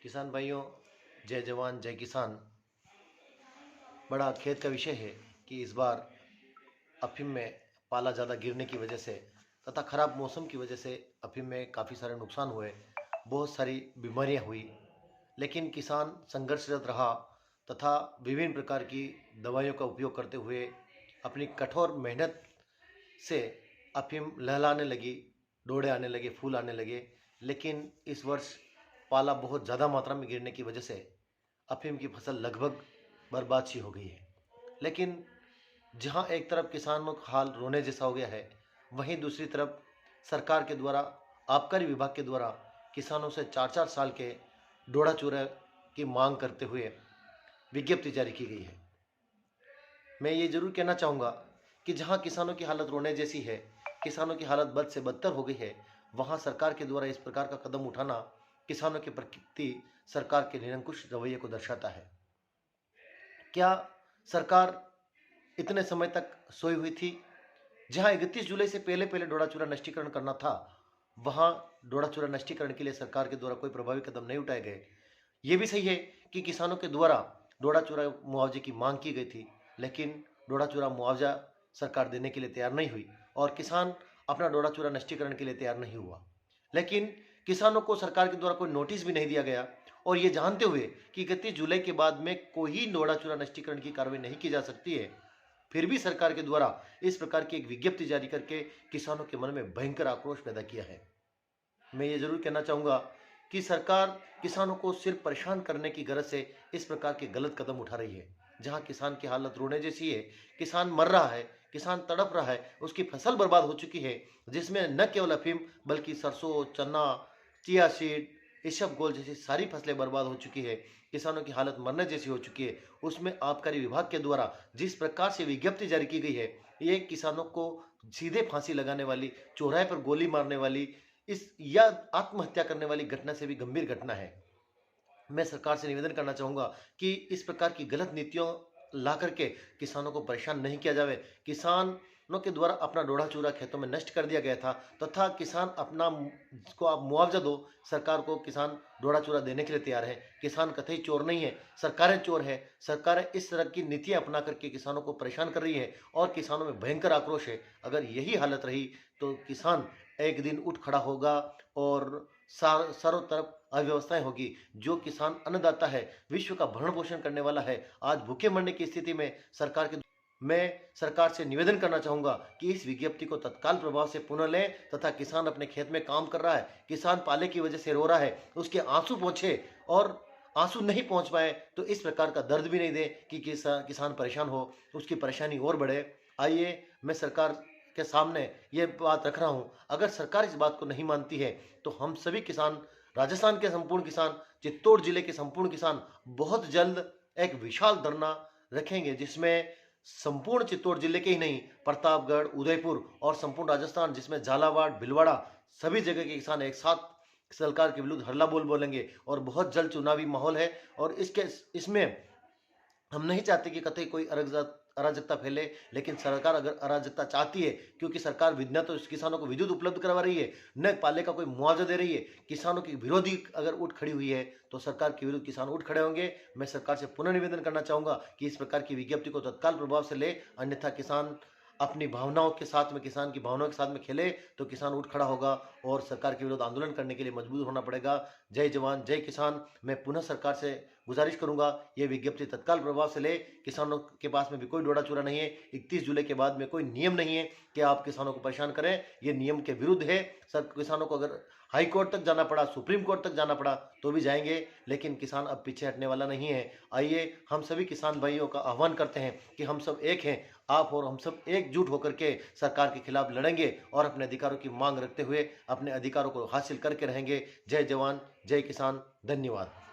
किसान भाइयों, जय जवान जय किसान। बड़ा खेद का विषय है कि इस बार अफीम में पाला ज़्यादा गिरने की वजह से तथा खराब मौसम की वजह से अफीम में काफ़ी सारे नुकसान हुए, बहुत सारी बीमारियां हुई। लेकिन किसान संघर्षरत रहा तथा विभिन्न प्रकार की दवाइयों का उपयोग करते हुए अपनी कठोर मेहनत से अफीम लहलाने लगी, डोड़े आने लगे, फूल आने लगे। लेकिन इस वर्ष पाला बहुत ज़्यादा मात्रा में गिरने की वजह से अफीम की फसल लगभग बर्बाद सी हो गई है। लेकिन जहां एक तरफ किसानों का हाल रोने जैसा हो गया है, वहीं दूसरी तरफ सरकार के द्वारा, आबकारी विभाग के द्वारा किसानों से 4-4 साल के डोड़ा चूरा की मांग करते हुए विज्ञप्ति जारी की गई है। मैं ये जरूर कहना चाहूँगा कि जहाँ किसानों की हालत रोने जैसी है, किसानों की हालत बद से बदतर हो गई है, वहाँ सरकार के द्वारा इस प्रकार का कदम उठाना किसानों के प्रति सरकार के निरंकुश रवैये को दर्शाता है। क्या सरकार इतने समय तक सोई हुई थी? जहां 31 जुलाई से पहले पहले डोडा चूरा नष्टीकरण करना था, वहां डोडा चूरा नष्टीकरण के लिए सरकार के द्वारा कोई प्रभावी कदम नहीं उठाए गए। ये भी सही है कि किसानों के द्वारा डोडा चूरा मुआवजे की मांग की गई थी, लेकिन डोडा चूरा मुआवजा सरकार देने के लिए तैयार नहीं हुई और किसान अपना डोडा चूरा नष्टीकरण के लिए तैयार नहीं हुआ। लेकिन किसानों को सरकार के द्वारा कोई नोटिस भी नहीं दिया गया और ये जानते हुए कि 31 जुलाई के बाद में कोई डोडा चूरा नष्टीकरण की कार्रवाई नहीं की जा सकती है, फिर भी सरकार के द्वारा इस प्रकार की एक विज्ञप्ति जारी करके किसानों के मन में भयंकर आक्रोश पैदा किया है। मैं ये जरूर कहना चाहूंगा कि सरकार किसानों को सिर्फ परेशान करने की गरज से इस प्रकार के गलत कदम उठा रही है। जहां किसान की हालत रोने जैसी है, किसान मर रहा है, किसान तड़प रहा है, उसकी फसल बर्बाद हो चुकी है, जिसमें न केवल अफीम बल्कि सरसों, चना, चिया सीड, इसबगोल जैसी सारी फसलें बर्बाद हो चुकी है, किसानों की हालत मरने जैसी हो चुकी है। उसमें आबकारी विभाग के द्वारा जिस प्रकार से विज्ञप्ति जारी की गई है, ये किसानों को सीधे फांसी लगाने वाली, चौराहे पर गोली मारने वाली, इस या आत्महत्या करने वाली घटना से भी गंभीर घटना है। मैं सरकार से निवेदन करना चाहूंगा कि इस प्रकार की गलत नीतियों ला करके किसानों को परेशान नहीं किया जावे। किसानों के द्वारा अपना डोढ़ा चूरा खेतों में नष्ट कर दिया गया था तथा किसान अपना को आप मुआवजा दो। सरकार को किसान डोढ़ा चूरा देने के लिए तैयार है। किसान कतई चोर नहीं है, सरकारें चोर है। सरकारें इस तरह की नीतियां अपना करके किसानों को परेशान कर रही है और किसानों में भयंकर आक्रोश है। अगर यही हालत रही तो किसान एक दिन उठ खड़ा होगा और चारों तरफ अव्यवस्थाएं होगी। जो किसान अन्नदाता है, विश्व का भरण पोषण करने वाला है, आज भूखे मरने की स्थिति में मैं सरकार से निवेदन करना चाहूंगा कि इस विज्ञप्ति को तत्काल प्रभाव से पुनः लें तथा किसान अपने खेत में काम कर रहा है, किसान पाले की वजह से रो रहा है, उसके आंसू पहुंचे और आंसू नहीं पहुंच पाए तो इस प्रकार का दर्द भी नहीं दे कि किसान परेशान हो, उसकी परेशानी और बढ़े। आइए, मैं सरकार के सामने ये बात रख रहा हूं, अगर सरकार इस बात को नहीं मानती है तो हम सभी किसान, राजस्थान के संपूर्ण किसान, चित्तौड़ जिले के संपूर्ण किसान बहुत जल्द एक विशाल धरना रखेंगे, जिसमें संपूर्ण चित्तौड़ जिले के ही नहीं, प्रतापगढ़, उदयपुर और संपूर्ण राजस्थान, जिसमें झालावाड़, भीलवाड़ा, सभी जगह के किसान एक साथ सरकार के विरुद्ध हल्ला बोल बोलेंगे। और बहुत जल्द चुनावी माहौल है और इसमें हम नहीं चाहते कि कतई कोई अराजकता फैले, लेकिन सरकार अगर अराजकता चाहती है, क्योंकि सरकार न तो किसानों को विद्युत उपलब्ध करवा रही है, न पाले का कोई मुआवजा दे रही है, किसानों की विरोधी अगर उठ खड़ी हुई है तो सरकार के विरुद्ध किसान उठ खड़े होंगे। मैं सरकार से पुनः निवेदन करना चाहूंगा कि इस प्रकार की विज्ञप्ति को तत्काल प्रभाव से ले, अन्यथा किसान अपनी भावनाओं के साथ में, किसान की भावनाओं के साथ में खेले तो किसान उठ खड़ा होगा और सरकार के विरुद्ध आंदोलन करने के लिए मजबूर होना पड़ेगा। जय जवान जय किसान। मैं पुनः सरकार से गुजारिश करूंगा, ये विज्ञप्ति तत्काल प्रभाव से ले। किसानों के पास में भी कोई डोड़ा चूरा नहीं है। 31 जुलाई के बाद में कोई नियम नहीं है कि आप किसानों को परेशान करें, ये नियम के विरुद्ध है। सर, किसानों को अगर हाई कोर्ट तक जाना पड़ा, सुप्रीम कोर्ट तक जाना पड़ा तो भी जाएंगे, लेकिन किसान अब पीछे हटने वाला नहीं है। आइए, हम सभी किसान भाइयों का आह्वान करते हैं कि हम सब एक हैं, आप और हम सब एकजुट होकर के सरकार के खिलाफ लड़ेंगे और अपने अधिकारों की मांग रखते हुए अपने अधिकारों को हासिल करके रहेंगे। जय जवान जय किसान। धन्यवाद।